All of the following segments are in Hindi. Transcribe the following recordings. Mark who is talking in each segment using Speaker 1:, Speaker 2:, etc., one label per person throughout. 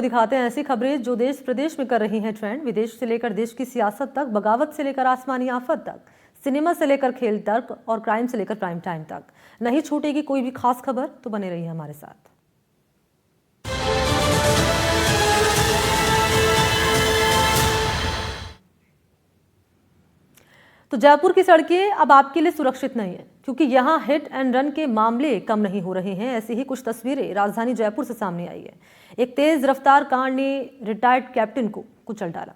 Speaker 1: दिखाते हैं ऐसी खबरें जो देश प्रदेश में कर रही हैं ट्रेंड। विदेश से लेकर देश की सियासत तक, बगावत से लेकर आसमानी आफत तक, सिनेमा से लेकर खेल तक और क्राइम से लेकर प्राइम टाइम तक, नहीं छूटेगी कोई भी खास खबर। तो बने रहिए हमारे साथ। तो जयपुर की सड़कें अब आपके लिए सुरक्षित नहीं है, क्योंकि यहां हिट एंड रन के मामले कम नहीं हो रहे हैं। ऐसी ही कुछ तस्वीरें राजधानी जयपुर से सामने आई है। एक तेज रफ्तार कार ने रिटायर्ड कैप्टन को कुचल डाला।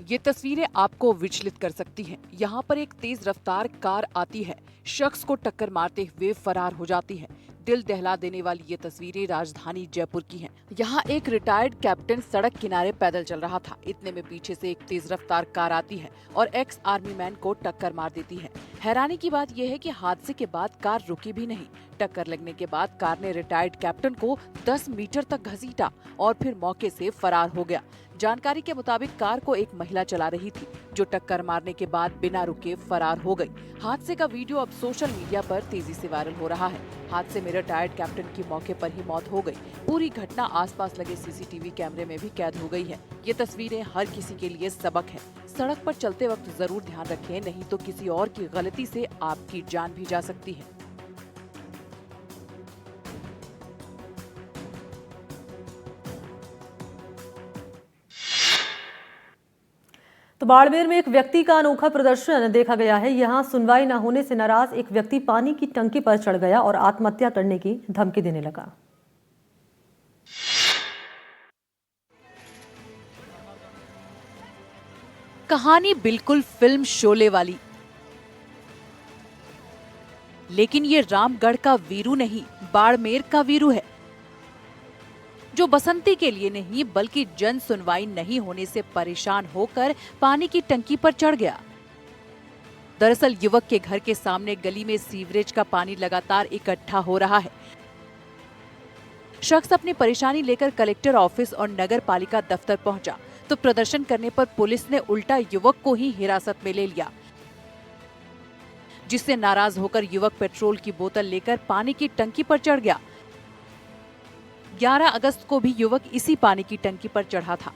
Speaker 2: ये तस्वीरें आपको विचलित कर सकती हैं। यहाँ पर एक तेज रफ्तार कार आती है, शख्स को टक्कर मारते हुए फरार हो जाती है। दिल दहला देने वाली ये तस्वीरें राजधानी जयपुर की हैं। यहाँ एक रिटायर्ड कैप्टन सड़क किनारे पैदल चल रहा था। इतने में पीछे से एक तेज रफ्तार कार आती है और एक्स आर्मी मैन को टक्कर मार देती है। हैरानी की बात यह है कि हादसे के बाद कार रुकी भी नहीं। टक्कर लगने के बाद कार ने रिटायर्ड कैप्टन को 10 मीटर तक घसीटा और फिर मौके से फरार हो गया। जानकारी के मुताबिक कार को एक महिला चला रही थी, जो टक्कर मारने के बाद बिना रुके फरार हो गई। हादसे का वीडियो अब सोशल मीडिया पर तेजी से वायरल हो रहा है। हादसे में रिटायर्ड कैप्टन की मौके पर ही मौत हो गई। पूरी घटना आसपास लगे सीसीटीवी कैमरे में भी कैद हो गई है। ये तस्वीरें हर किसी के लिए सबक है। सड़क पर चलते वक्त जरूर ध्यान रखें, नहीं तो किसी और की गलती से आपकी जान भी जा सकती है।
Speaker 1: तो बाड़मेर में एक व्यक्ति का अनोखा प्रदर्शन देखा गया है। यहां सुनवाई न होने से नाराज एक व्यक्ति पानी की टंकी पर चढ़ गया और आत्महत्या करने की धमकी देने लगा।
Speaker 2: कहानी बिल्कुल फिल्म शोले वाली, लेकिन ये रामगढ़ का वीरू नहीं, बाड़मेर का वीरू है, जो बसंती के लिए नहीं बल्कि जन सुनवाई नहीं होने से परेशान होकर पानी की टंकी पर चढ़ गया। दरअसल युवक के घर के सामने गली में सीवरेज का पानी लगातार इकट्ठा हो रहा है। शख्स अपनी परेशानी लेकर कलेक्टर ऑफिस और नगर पालिका दफ्तर पहुंचा, तो प्रदर्शन करने पर पुलिस ने उल्टा युवक को ही हिरासत में ले लिया, जिससे नाराज होकर युवक पेट्रोल की बोतल लेकर पानी की टंकी पर चढ़ गया। 11 अगस्त को भी युवक इसी पानी की टंकी पर चढ़ा था।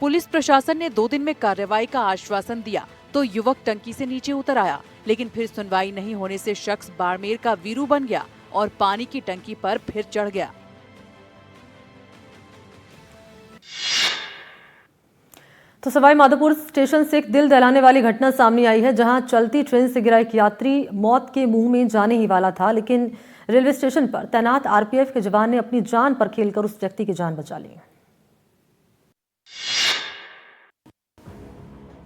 Speaker 2: पुलिस प्रशासन ने 2 दिन में कार्रवाई का आश्वासन दिया, तो युवक टंकी से नीचे उतर आया, लेकिन फिर सुनवाई नहीं होने से शख्स बाड़मेर का वीरू बन गया और पानी की टंकी पर फिर चढ़ गया।
Speaker 1: तो सवाई माधोपुर स्टेशन से एक दिल दहलाने वाली घटना सामने आई है, जहां चलती ट्रेन से गिरा एक यात्री मौत के मुंह में जाने ही वाला था, लेकिन रेलवे स्टेशन पर तैनात आरपीएफ के जवान ने अपनी जान पर खेलकर उस व्यक्ति की जान बचा ली।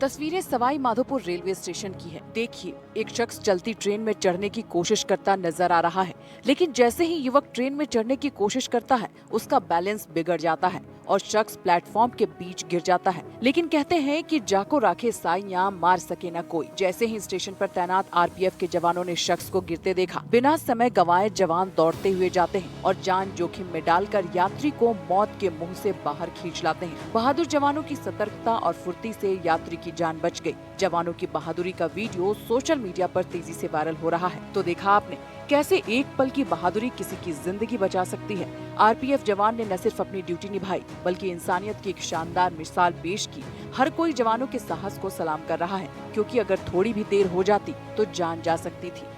Speaker 2: तस्वीरें सवाई माधोपुर रेलवे स्टेशन की है। देखिए, एक शख्स चलती ट्रेन में चढ़ने की कोशिश करता नजर आ रहा है, लेकिन जैसे ही युवक ट्रेन में चढ़ने की कोशिश करता है, उसका बैलेंस बिगड़ जाता है और शख्स प्लेटफॉर्म के बीच गिर जाता है। लेकिन कहते हैं कि जाको राखे साइयां, मार सके न कोई। जैसे ही स्टेशन पर तैनात आरपीएफ के जवानों ने शख्स को गिरते देखा, बिना समय गंवाए जवान दौड़ते हुए जाते हैं और जान जोखिम में डालकर यात्री को मौत के मुंह से बाहर खींच लाते हैं। बहादुर जवानों की सतर्कता और फुर्ती से यात्री की जान बच गई। जवानों की बहादुरी का वीडियो सोशल मीडिया पर तेजी से वायरल हो रहा है। तो देखा आपने कैसे एक पल की बहादुरी किसी की जिंदगी बचा सकती है। आरपीएफ जवान ने न सिर्फ अपनी ड्यूटी निभाई, बल्कि इंसानियत की एक शानदार मिसाल पेश की। हर कोई जवानों के साहस को सलाम कर रहा है, क्योंकि अगर थोड़ी भी देर हो जाती तो जान जा सकती थी।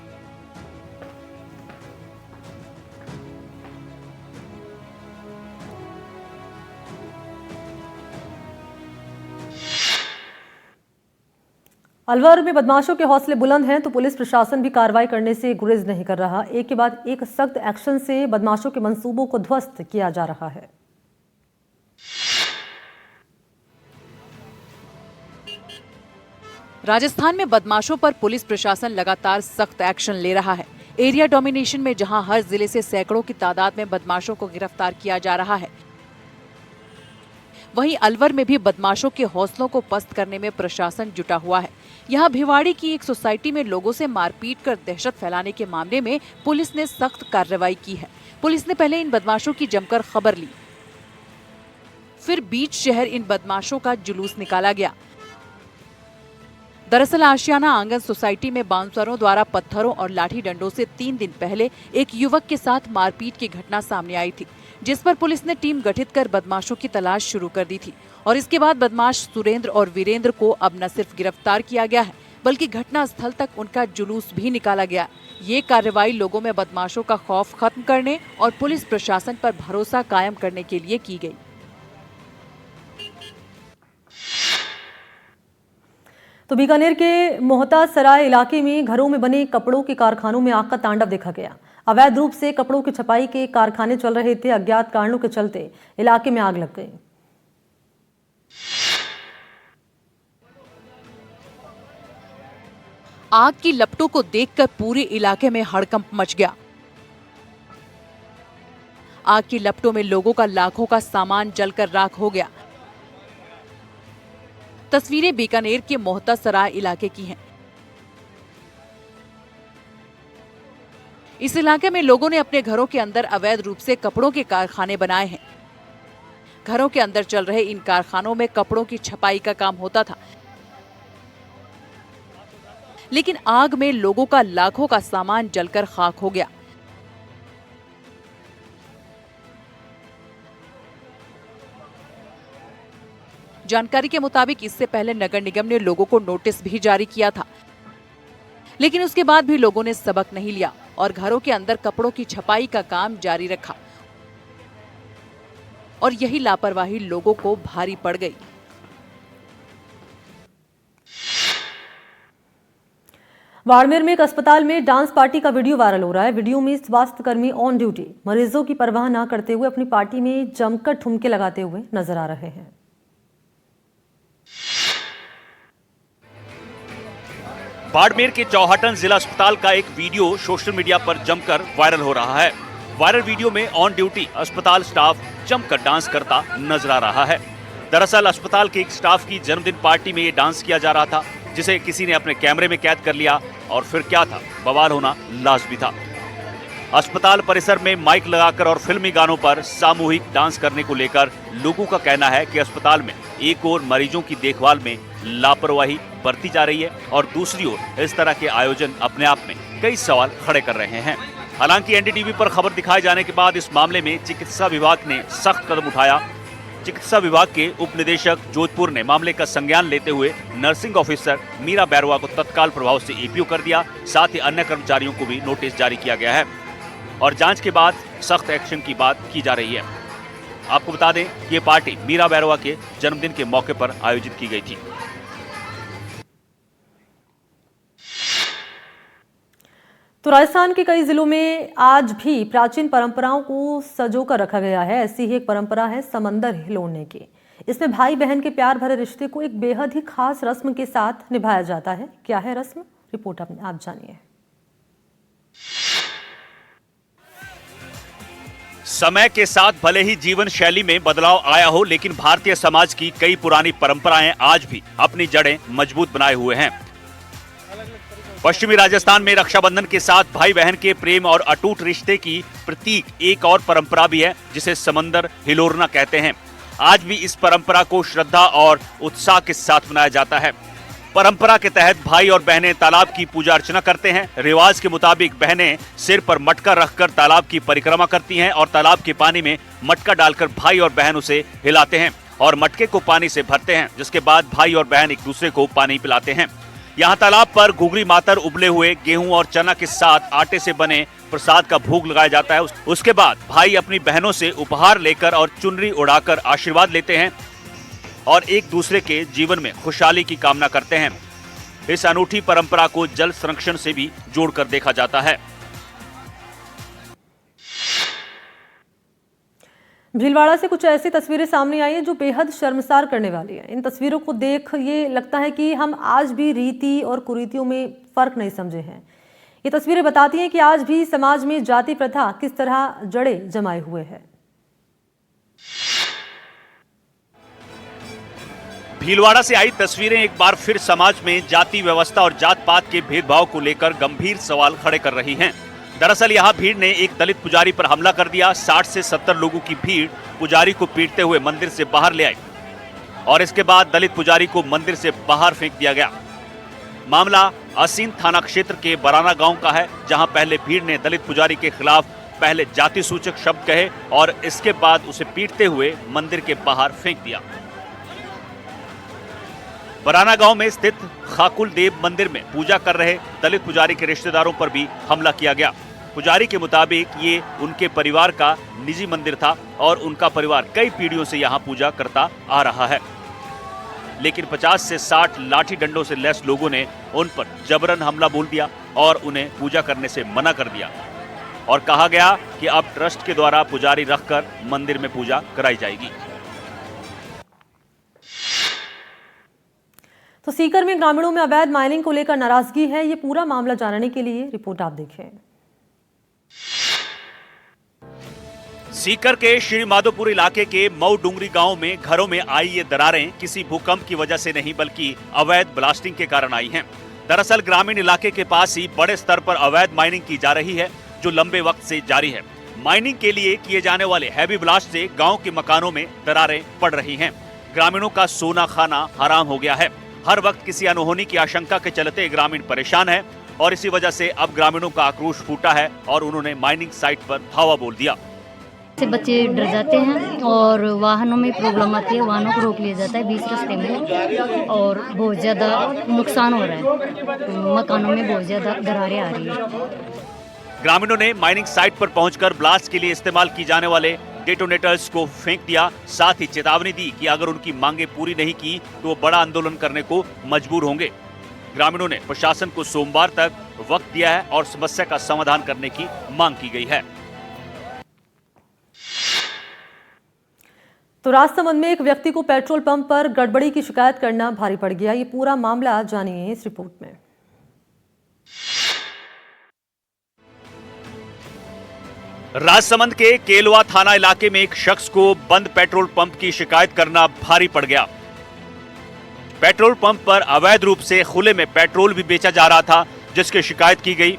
Speaker 1: अलवर में बदमाशों के हौसले बुलंद हैं, तो पुलिस प्रशासन भी कार्रवाई करने से गुरेज नहीं कर रहा। एक के बाद एक सख्त एक्शन से बदमाशों के मंसूबों को ध्वस्त किया जा रहा है।
Speaker 2: राजस्थान में बदमाशों पर पुलिस प्रशासन लगातार सख्त एक्शन ले रहा है। एरिया डोमिनेशन में जहां हर जिले से सैकड़ों की तादाद में बदमाशों को गिरफ्तार किया जा रहा है, वहीं अलवर में भी बदमाशों के हौसलों को पस्त करने में प्रशासन जुटा हुआ है। यहाँ भिवाड़ी की एक सोसाइटी में लोगों से मारपीट कर दहशत फैलाने के मामले में पुलिस ने सख्त कार्रवाई की है। पुलिस ने पहले इन बदमाशों की जमकर खबर ली, फिर बीच शहर इन बदमाशों का जुलूस निकाला गया। दरअसल आशियाना आंगन सोसाइटी में बाउंसरों द्वारा पत्थरों और लाठी डंडों से 3 दिन पहले एक युवक के साथ मारपीट की घटना सामने आई थी, जिस पर पुलिस ने टीम गठित कर बदमाशों की तलाश शुरू कर दी थी। और इसके बाद बदमाश सुरेंद्र और वीरेंद्र को अब न सिर्फ गिरफ्तार किया गया है, बल्कि घटना स्थल तक उनका जुलूस भी निकाला गया। ये कार्रवाई लोगों में बदमाशों का खौफ खत्म करने और पुलिस प्रशासन पर भरोसा कायम करने के लिए की गई।
Speaker 1: तो बीकानेर के मोहता सराय इलाके में घरों में बने कपड़ों के कारखानों में आग का तांडव देखा गया। अवैध रूप से कपड़ों की छपाई के कारखाने चल रहे थे। अज्ञात कारणों के चलते इलाके में आग लग गई।
Speaker 2: आग की लपटों को देखकर पूरे इलाके में हड़कंप मच गया। आग की लपटों में लोगों का लाखों का सामान जलकर राख हो गया। तस्वीरें बीकानेर के मोहता सराय इलाके की हैं। इस इलाके में लोगों ने अपने घरों के अंदर अवैध रूप से कपड़ों के कारखाने बनाए हैं। घरों के अंदर चल रहे इन कारखानों में कपड़ों की छपाई का काम होता था, लेकिन आग में लोगों का लाखों का सामान जलकर खाक हो गया। जानकारी के मुताबिक इससे पहले नगर निगम ने लोगों को नोटिस भी जारी किया था, लेकिन उसके बाद भी लोगों ने सबक नहीं लिया और घरों के अंदर कपड़ों की छपाई का काम जारी रखा और यही लापरवाही लोगों को भारी पड़ गई।
Speaker 1: बाड़मेर में एक अस्पताल में डांस पार्टी का वीडियो वायरल हो रहा है। वीडियो में स्वास्थ्यकर्मी ऑन ड्यूटी मरीजों की परवाह न करते हुए अपनी पार्टी में जमकर ठुमके लगाते हुए नजर आ रहे हैं।
Speaker 3: बाड़मेर के चौहाटन जिला अस्पताल का एक वीडियो सोशल मीडिया पर जमकर वायरल हो रहा है। वायरल वीडियो में ऑन ड्यूटी अस्पताल स्टाफ जमकर डांस करता नजर आ रहा है। दरअसल अस्पताल के एक स्टाफ की जन्मदिन पार्टी में ये डांस किया जा रहा था, जिसे किसी ने अपने कैमरे में कैद कर लिया और फिर क्या था, बवाल होना लाजमी था। अस्पताल परिसर में माइक लगाकर और फिल्मी गानों पर सामूहिक डांस करने को लेकर लोगों का कहना है कि अस्पताल में एक ओर मरीजों की देखभाल में लापरवाही बरती जा रही है और दूसरी ओर इस तरह के आयोजन अपने आप में कई सवाल खड़े कर रहे हैं। हालांकि एनडीटीवी पर खबर दिखाए जाने के बाद इस मामले में चिकित्सा विभाग ने सख्त कदम उठाया। चिकित्सा विभाग के उप निदेशक जोधपुर ने मामले का संज्ञान लेते हुए नर्सिंग ऑफिसर मीरा बैरवा को तत्काल प्रभाव से एपीओ कर दिया। साथ ही अन्य कर्मचारियों को भी नोटिस जारी किया गया है और जांच के बाद सख्त एक्शन की बात की जा रही है। आपको बता दें कि ये पार्टी मीरा बैरवा के जन्मदिन के मौके पर आयोजित की गई थी।
Speaker 1: तो राजस्थान के कई जिलों में आज भी प्राचीन परंपराओं को संजोकर रखा गया है। ऐसी ही एक परंपरा है समंदर हिलोने की। इसमें भाई बहन के प्यार भरे रिश्ते को एक बेहद ही खास रस्म के साथ निभाया जाता है। क्या है रस्म, रिपोर्ट आप जानिए।
Speaker 3: समय के साथ भले ही जीवन शैली में बदलाव आया हो, लेकिन भारतीय समाज की कई पुरानी परंपराएं आज भी अपनी जड़ें मजबूत बनाए हुए हैं। पश्चिमी राजस्थान में रक्षाबंधन के साथ भाई बहन के प्रेम और अटूट रिश्ते की प्रतीक एक और परंपरा भी है, जिसे समंदर हिलोरना कहते हैं। आज भी इस परंपरा को श्रद्धा और उत्साह के साथ मनाया जाता है। परंपरा के तहत भाई और बहनें तालाब की पूजा अर्चना करते हैं। रिवाज के मुताबिक बहनें सिर पर मटका रखकर तालाब की परिक्रमा करती हैं और तालाब के पानी में मटका डालकर भाई और बहन उसे हिलाते हैं और मटके को पानी से भरते हैं, जिसके बाद भाई और बहन एक दूसरे को पानी पिलाते हैं। यहाँ तालाब पर घुघरी मातर उबले हुए गेहूं और चना के साथ आटे से बने प्रसाद का भोग लगाया जाता है। उसके बाद भाई अपनी बहनों से उपहार लेकर और चुनरी उड़ाकर आशीर्वाद लेते हैं और एक दूसरे के जीवन में खुशहाली की कामना करते हैं। इस अनूठी परंपरा को जल संरक्षण से भी जोड़कर देखा जाता है।
Speaker 1: भीलवाड़ा से कुछ ऐसी तस्वीरें सामने आई हैं जो बेहद शर्मसार करने वाली हैं। इन तस्वीरों को देख ये लगता है कि हम आज भी रीति और कुरीतियों में फर्क नहीं समझे हैं। ये तस्वीरें बताती हैं कि आज भी समाज में जाति प्रथा किस तरह जड़ें जमाए हुए है।
Speaker 3: भीलवाड़ा से आई तस्वीरें एक बार फिर समाज में जाति व्यवस्था और जात पात के भेदभाव को लेकर गंभीर सवाल खड़े कर रही हैं। दरअसल यहाँ भीड़ ने एक दलित पुजारी पर हमला कर दिया। 60 से 70 लोगों की भीड़ पुजारी को पीटते हुए मंदिर से बाहर ले आई और इसके बाद दलित पुजारी को मंदिर से बाहर फेंक दिया गया। मामला असीन थाना क्षेत्र के बराना गांव का है, जहां पहले भीड़ ने दलित पुजारी के खिलाफ पहले जाति सूचक शब्द कहे और इसके बाद उसे पीटते हुए मंदिर के बाहर फेंक दिया। बराना गांव में स्थित खाकुल देव मंदिर में पूजा कर रहे दलित पुजारी के रिश्तेदारों पर भी हमला किया गया। पुजारी के मुताबिक ये उनके परिवार का निजी मंदिर था और उनका परिवार कई पीढ़ियों से यहाँ पूजा करता आ रहा है, लेकिन 50 से 60 लाठी डंडों से लैस लोगों ने उन पर जबरन हमला बोल दिया और उन्हें पूजा करने से मना कर दिया और कहा गया कि अब ट्रस्ट के द्वारा पुजारी रखकर मंदिर में पूजा कराई जाएगी।
Speaker 1: तो सीकर में ग्रामीणों में अवैध माइनिंग को लेकर नाराजगी है। ये पूरा मामला जानने के लिए रिपोर्ट आप देखें।
Speaker 3: सीकर के श्री माधोपुर इलाके के मऊ डुंगरी गांव में घरों में आई ये दरारें किसी भूकंप की वजह से नहीं बल्कि अवैध ब्लास्टिंग के कारण आई हैं। दरअसल ग्रामीण इलाके के पास ही बड़े स्तर पर अवैध माइनिंग की जा रही है, जो लंबे वक्त से जारी है। माइनिंग के लिए किए जाने वाले हैवी ब्लास्ट से गांव के मकानों में दरारें पड़ रही हैं। ग्रामीणों का सोना खाना हराम हो गया है। हर वक्त किसी अनहोनी की आशंका के चलते ग्रामीण परेशान है और इसी वजह से अब ग्रामीणों का आक्रोश फूटा है और उन्होंने माइनिंग साइट पर धावा बोल दिया।
Speaker 4: से बच्चे डर जाते हैं और वाहनों में प्रॉब्लम आती है, वाहनों को रोक लिया जाता है बीच रास्ते में और बहुत ज़्यादा नुकसान हो रहा है। मकानों में बहुत ज़्यादा दरारें आ रही है।
Speaker 3: ग्रामीणों ने माइनिंग साइट पर पहुंचकर ब्लास्ट के लिए इस्तेमाल की जाने वाले डेटोनेटर्स को फेंक दिया। साथ ही चेतावनी दी कि अगर उनकी मांगे पूरी नहीं की तो वो बड़ा आंदोलन करने को मजबूर होंगे। ग्रामीणों ने प्रशासन को सोमवार तक वक्त दिया है और समस्या का समाधान करने की मांग की गई है।
Speaker 1: तो राजसमंद में एक व्यक्ति को पेट्रोल पंप पर गड़बड़ी की शिकायत करना भारी पड़ गया। ये पूरा मामला जानिए इस रिपोर्ट में।
Speaker 3: राजसमंद के केलवा थाना इलाके में एक शख्स को बंद पेट्रोल पंप की शिकायत करना भारी पड़ गया। पेट्रोल पंप पर अवैध रूप से खुले में पेट्रोल भी बेचा जा रहा था, जिसकी शिकायत की गई।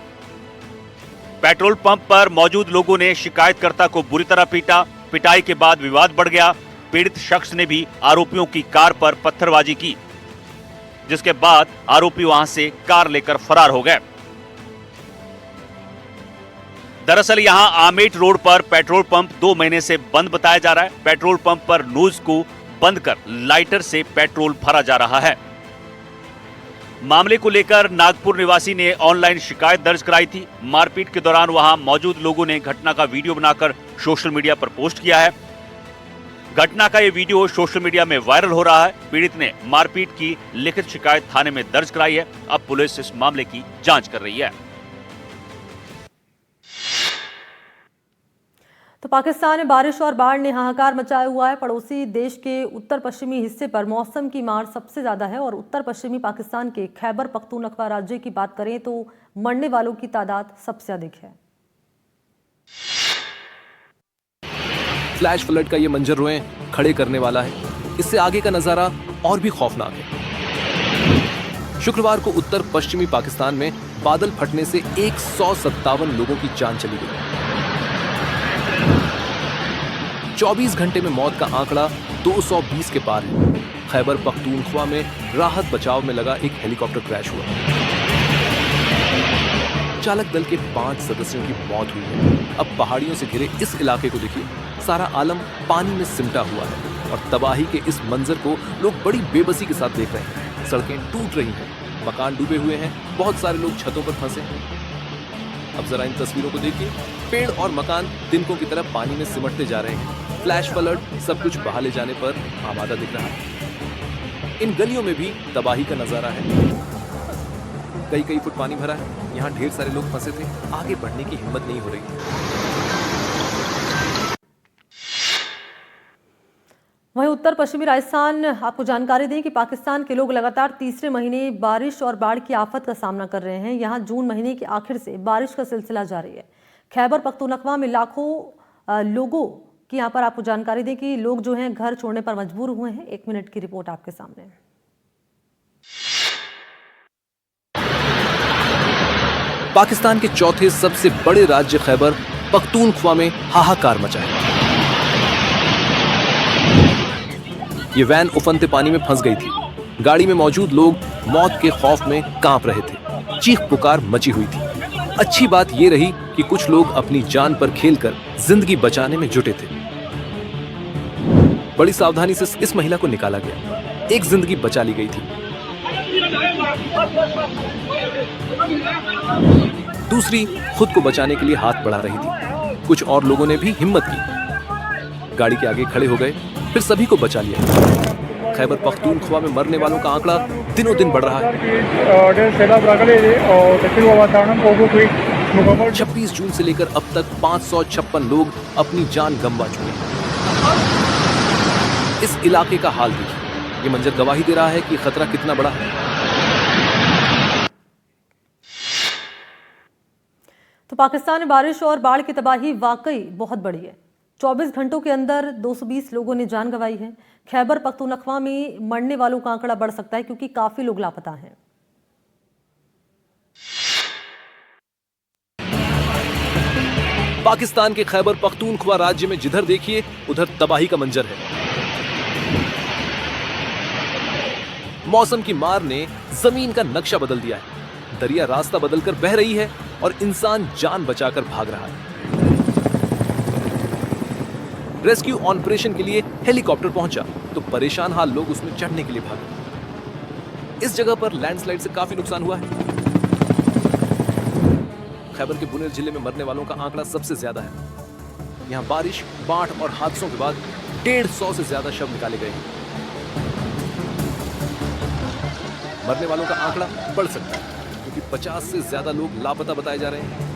Speaker 3: पेट्रोल पंप पर मौजूद लोगों ने शिकायतकर्ता को बुरी तरह पीटा। पिटाई के बाद विवाद बढ़ गया। पीड़ित शख्स ने भी आरोपियों की कार पर पत्थरबाजी की, जिसके बाद आरोपी वहां से कार लेकर फरार हो गए। दरअसल यहां आमेट रोड पर पेट्रोल पंप 2 महीने से बंद बताया जा रहा है। पेट्रोल पंप पर नोज को बंद कर लाइटर से पेट्रोल भरा जा रहा है। मामले को लेकर नागपुर निवासी ने ऑनलाइन शिकायत दर्ज कराई थी। मारपीट के दौरान वहां मौजूद लोगों ने घटना का वीडियो बनाकर सोशल मीडिया पर पोस्ट किया है। घटना का ये वीडियो सोशल मीडिया में वायरल हो रहा है। पीड़ित ने मारपीट की लिखित शिकायत थाने में दर्ज कराई है। अब पुलिस इस मामले की जांच कर रही है।
Speaker 1: तो पाकिस्तान में बारिश और बाढ़ ने हाहाकार मचाया हुआ है। पड़ोसी देश के उत्तर पश्चिमी हिस्से पर मौसम की मार सबसे ज्यादा है और उत्तर पश्चिमी पाकिस्तान के खैबर पख्तूनख्वा राज्य की बात करें तो मरने वालों की तादाद सबसे अधिक है।
Speaker 5: फ्लैश फ्लड का ये मंजर रोएं खड़े करने वाला है। इससे आगे का नजारा और भी खौफनाक है। शुक्रवार को उत्तर पश्चिमी पाकिस्तान में बादल फटने से 157 लोगों की जान चली गई। 24 घंटे में मौत का आंकड़ा 220 के पार है। खैबर पख्तूनख्वा में राहत बचाव में लगा एक हेलीकॉप्टर क्रैश हुआ। चालक दल के 5 सदस्यों की मौत हुई है। अब पहाड़ियों से घिरे इस इलाके को देखिए, सारा आलम पानी में सिमटा हुआ है और तबाही के इस मंजर को लोग बड़ी बेबसी के साथ देख रहे हैं। सड़कें टूट रही हैं, मकान डूबे हुए हैं, बहुत सारे लोग छतों पर फंसे हैं। अब जरा इन तस्वीरों को देखिए, पेड़ और मकान तिनकों की तरह पानी में सिमटते जा रहे हैं। फ्लैश फ्लड सब कुछ बहा ले जाने पर आमादा दिख रहा है। इन गलियों में भी तबाही का नजारा है। कई फुट पानी भरा है। यहाँ ढेर सारे लोग फंसे थे, आगे बढ़ने की हिम्मत नहीं हो रही।
Speaker 1: वहीं उत्तर पश्चिमी राजस्थान आपको जानकारी दें कि पाकिस्तान के लोग लगातार तीसरे महीने बारिश और बाढ़ की आफत का सामना कर रहे हैं। यहाँ जून महीने के आखिर से बारिश का सिलसिला जारी है। खैबर पख्तूनख्वा में लाखों लोगों की यहाँ पर आपको जानकारी दें कि लोग जो हैं घर छोड़ने पर मजबूर हुए हैं। 1 मिनट की रिपोर्ट आपके सामने।
Speaker 5: पाकिस्तान के चौथे सबसे बड़े राज्य खैबर पख्तूनख्वा में हाहाकार मचा है। ये वैन उफनते पानी में फंस गई थी। गाड़ी में मौजूद लोग मौत के खौफ में कांप रहे थे। चीख पुकार मची हुई थी। अच्छी बात ये रही कि कुछ लोग अपनी जान पर खेलकर जिंदगी बचाने में जुटे थे। बड़ी सावधानी से इस महिला को निकाला गया। एक जिंदगी बचा ली गई थी। दूसरी खुद को बचाने के लिए हाथ बढ़ा रही थी। कुछ और लोगों ने भी हिम्मत की, गाड़ी के आगे खड़े हो गए, फिर सभी को बचा लिया। खैबर पख्तूनख्वा में मरने वालों का आंकड़ा दिनों दिन बढ़ रहा है। 26 जून से लेकर अब तक 556 लोग अपनी जान गंवा चुके हैं। इस इलाके का हाल देखिए। ये मंजर गवाही दे रहा है कि खतरा कितना बड़ा है।
Speaker 1: तो पाकिस्तान में बारिश और बाढ़ की तबाही वाकई बहुत बड़ी है। 24 घंटों के अंदर 220 लोगों ने जान गंवाई है। खैबर पख्तूनख्वा में मरने वालों का आंकड़ा बढ़ सकता है क्योंकि काफी लोग लापता हैं।
Speaker 5: पाकिस्तान के खैबर पख्तूनख्वा राज्य में जिधर देखिए उधर तबाही का मंजर है। मौसम की मार ने जमीन का नक्शा बदल दिया है। दरिया रास्ता बदलकर बह रही है और इंसान जान बचाकर भाग रहा है। रेस्क्यू ऑपरेशन के लिए हेलीकॉप्टर पहुंचा तो परेशान हाल लोग उसमें चढ़ने के लिए भागे। इस जगह पर लैंडस्लाइड से काफी नुकसान हुआ है। खैबर के बुनेर जिले में मरने वालों का आंकड़ा सबसे ज्यादा है। यहां बारिश, बाढ़ और हादसों के बाद 150 से ज्यादा शव निकाले गए हैं। मरने वालों का आंकड़ा बढ़ सकता है क्योंकि 50 से ज्यादा लोग लापता बताए जा रहे हैं।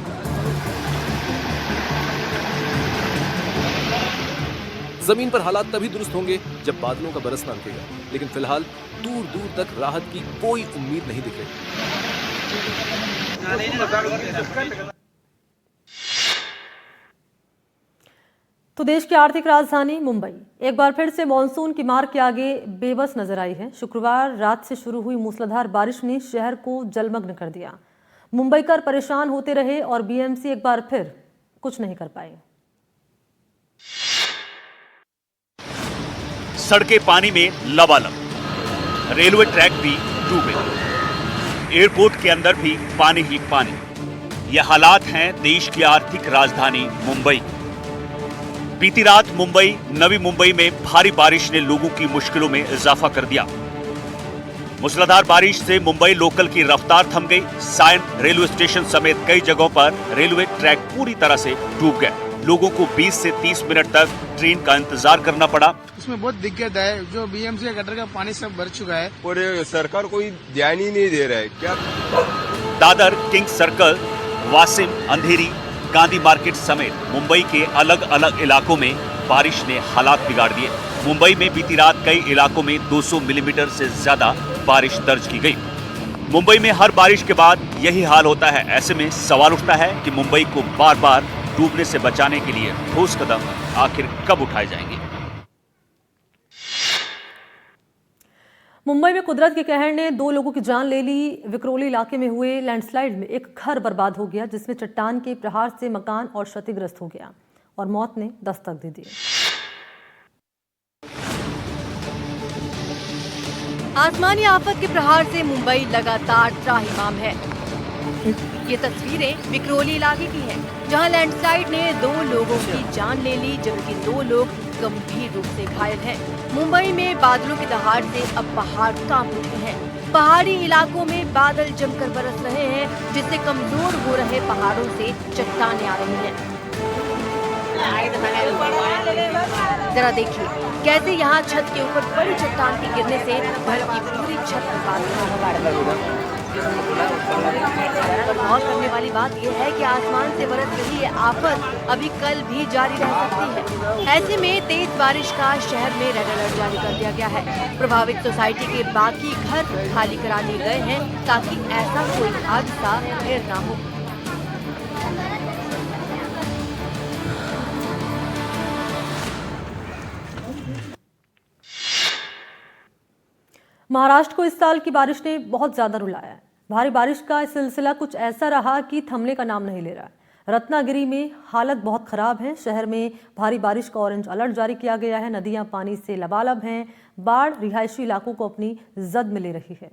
Speaker 5: जमीन पर हालात तभी दुरुस्त होंगे जब बादलों का बरसना रुकेगा, लेकिन फिलहाल दूर दूर तक राहत की कोई उम्मीद नहीं दिख रही।
Speaker 1: तो देश की आर्थिक राजधानी मुंबई एक बार फिर से मॉनसून की मार के आगे बेबस नजर आई है। शुक्रवार रात से शुरू हुई मूसलाधार बारिश ने शहर को जलमग्न कर दिया। मुंबईकर परेशान होते रहे और बीएमसी एक बार फिर कुछ नहीं कर पाए।
Speaker 3: सड़कें पानी में लबालब, रेलवे ट्रैक भी डूबे, एयरपोर्ट के अंदर भी पानी ही पानी। ये हालात हैं देश की आर्थिक राजधानी मुंबई। बीती रात मुंबई, नवी मुंबई में भारी बारिश ने लोगों की मुश्किलों में इजाफा कर दिया। मूसलाधार बारिश से मुंबई लोकल की रफ्तार थम गई। सायन रेलवे स्टेशन समेत कई जगहों पर रेलवे ट्रैक पूरी तरह से डूब गए। लोगों को 20 से 30 मिनट तक ट्रेन का इंतजार करना पड़ा।
Speaker 6: इसमें बहुत दिक्कत है, जो बीएमसी गटर का पानी सब भर चुका है
Speaker 7: और सरकार कोई ध्यान ही नहीं दे रहा है। क्या
Speaker 3: दादर, किंग सर्कल, वासिम, अंधेरी, गांधी मार्केट समेत मुंबई के अलग अलग इलाकों में बारिश ने हालात बिगाड़ दिए। मुंबई में बीती रात कई इलाकों में 200 मिलीमीटर से ज्यादा बारिश दर्ज की गई। मुंबई में हर बारिश के बाद यही हाल होता है। ऐसे में सवाल उठता है कि मुंबई को बार बार डूबने से बचाने के लिए ठोस कदम आखिर कब उठाए जाएंगे।
Speaker 1: मुंबई में कुदरत के कहर ने 2 लोगों की जान ले ली। विक्रोली इलाके में हुए लैंडस्लाइड में एक घर बर्बाद हो गया, जिसमें चट्टान के प्रहार से मकान और क्षतिग्रस्त हो गया और मौत ने दस्तक दे दी।
Speaker 8: आसमानी आफत के प्रहार से मुंबई लगातार त्राहिमाम है। ये तस्वीरें विक्रोली इलाके की हैं, जहां लैंडस्लाइड ने 2 लोगों की जान ले ली, जबकि 2 लोग गंभीर रूप से घायल हैं। मुंबई में बादलों की दहाड़ से अब पहाड़ कांप उठे हैं। पहाड़ी इलाकों में बादल जमकर बरस रहे हैं, जिससे कमजोर हो रहे पहाड़ों से चट्टानें आ रही हैं। जरा देखिए कैसे यहाँ छत के ऊपर बड़ी चट्टान के गिरने से घर की पूरी छत बर्बाद हो गई। पर गौर करने वाली बात यह है कि आसमान से बरस रही ये आफत अभी कल भी जारी रह सकती है। ऐसे में तेज बारिश का शहर में रेड अलर्ट जारी कर दिया गया है। प्रभावित सोसाइटी के बाकी घर खाली करा लिए गए हैं ताकि ऐसा कोई हादसा फिर न हो।
Speaker 1: महाराष्ट्र को इस साल की बारिश ने बहुत ज्यादा रुलाया है। भारी बारिश का सिलसिला कुछ ऐसा रहा कि थमने का नाम नहीं ले रहा है। रत्नागिरी में हालत बहुत खराब है। शहर में भारी बारिश का ऑरेंज अलर्ट जारी किया गया है। नदियां पानी से लबालब हैं। बाढ़ रिहायशी इलाकों को अपनी जद में ले रही है।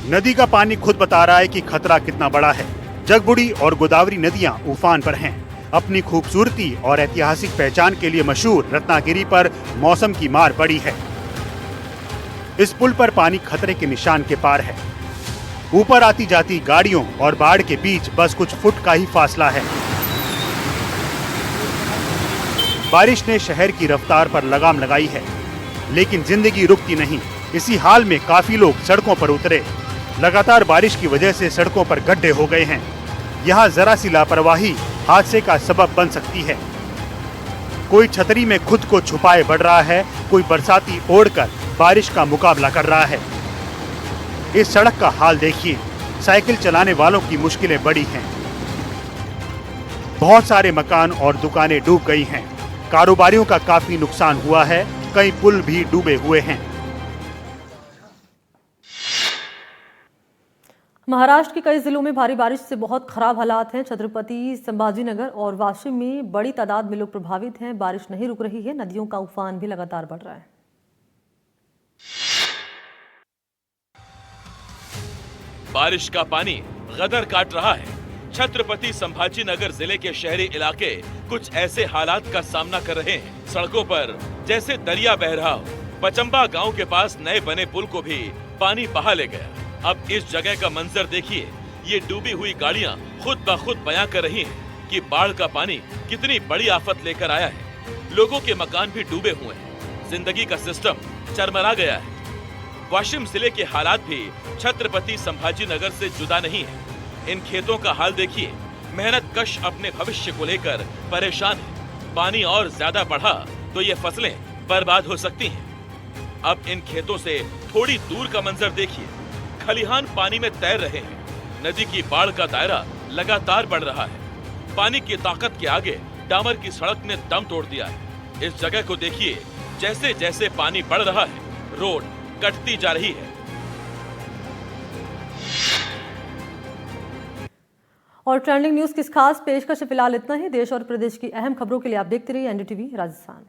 Speaker 9: नदी का पानी खुद बता रहा है कि खतरा कितना बड़ा है। जगबुड़ी और गोदावरी नदियां उफान पर हैं। अपनी खूबसूरती और ऐतिहासिक पहचान के लिए मशहूर रत्नागिरी पर मौसम की मार पड़ी है। इस पुल पर पानी खतरे के निशान के पार है। ऊपर आती जाती गाड़ियों और बाढ़ के बीच बस कुछ फुट का ही फासला है। बारिश ने शहर की रफ्तार पर लगाम लगाई है, लेकिन जिंदगी रुकती नहीं। इसी हाल में काफी लोग सड़कों पर उतरे। लगातार बारिश की वजह से सड़कों पर गड्ढे हो गए हैं। यहाँ जरा सी लापरवाही हादसे का सबब बन सकती है। कोई छतरी में खुद को छुपाए बढ़ रहा है, कोई बरसाती ओढ़कर बारिश का मुकाबला कर रहा है। इस सड़क का हाल देखिए। साइकिल चलाने वालों की मुश्किलें बड़ी हैं। बहुत सारे मकान और दुकानें डूब गई हैं। कारोबारियों का काफी नुकसान हुआ है। कई पुल भी डूबे हुए हैं।
Speaker 1: महाराष्ट्र के कई जिलों में भारी बारिश से बहुत खराब हालात हैं। छत्रपति संभाजीनगर और वाशिम में बड़ी तादाद में लोग प्रभावित हैं। बारिश नहीं रुक रही है। नदियों का उफान भी लगातार बढ़ रहा है।
Speaker 10: बारिश का पानी गदर काट रहा है। छत्रपति संभाजीनगर जिले के शहरी इलाके कुछ ऐसे हालात का सामना कर रहे हैं। सड़कों पर जैसे दरिया बह रहा हो। पचंबा गांव के पास नए बने पुल को भी पानी बहा ले गया। अब इस जगह का मंजर देखिए। ये डूबी हुई गाड़ियां खुद ब खुद बयां कर रही हैं कि बाढ़ का पानी कितनी बड़ी आफत लेकर आया है। लोगों के मकान भी डूबे हुए हैं। जिंदगी का सिस्टम चरमरा गया है। वाशिम जिले के हालात भी छत्रपति संभाजीनगर से जुदा नहीं है। इन खेतों का हाल देखिए। मेहनत कश अपने भविष्य को लेकर परेशान है। पानी और ज्यादा बढ़ा तो ये फसलें बर्बाद हो सकती हैं। अब इन खेतों से थोड़ी दूर का मंजर देखिए। खलिहान पानी में तैर रहे हैं। नदी की बाढ़ का दायरा लगातार बढ़ रहा है। पानी की ताकत के आगे डामर की सड़क ने दम तोड़ दिया है। इस जगह को देखिए। जैसे जैसे पानी बढ़ रहा है, रोड कटती जा रही है।
Speaker 1: और ट्रेंडिंग न्यूज की इस खास पेशकश फिलहाल इतना ही। देश और प्रदेश की अहम खबरों के लिए आप देखते रहिए एनडीटीवी राजस्थान।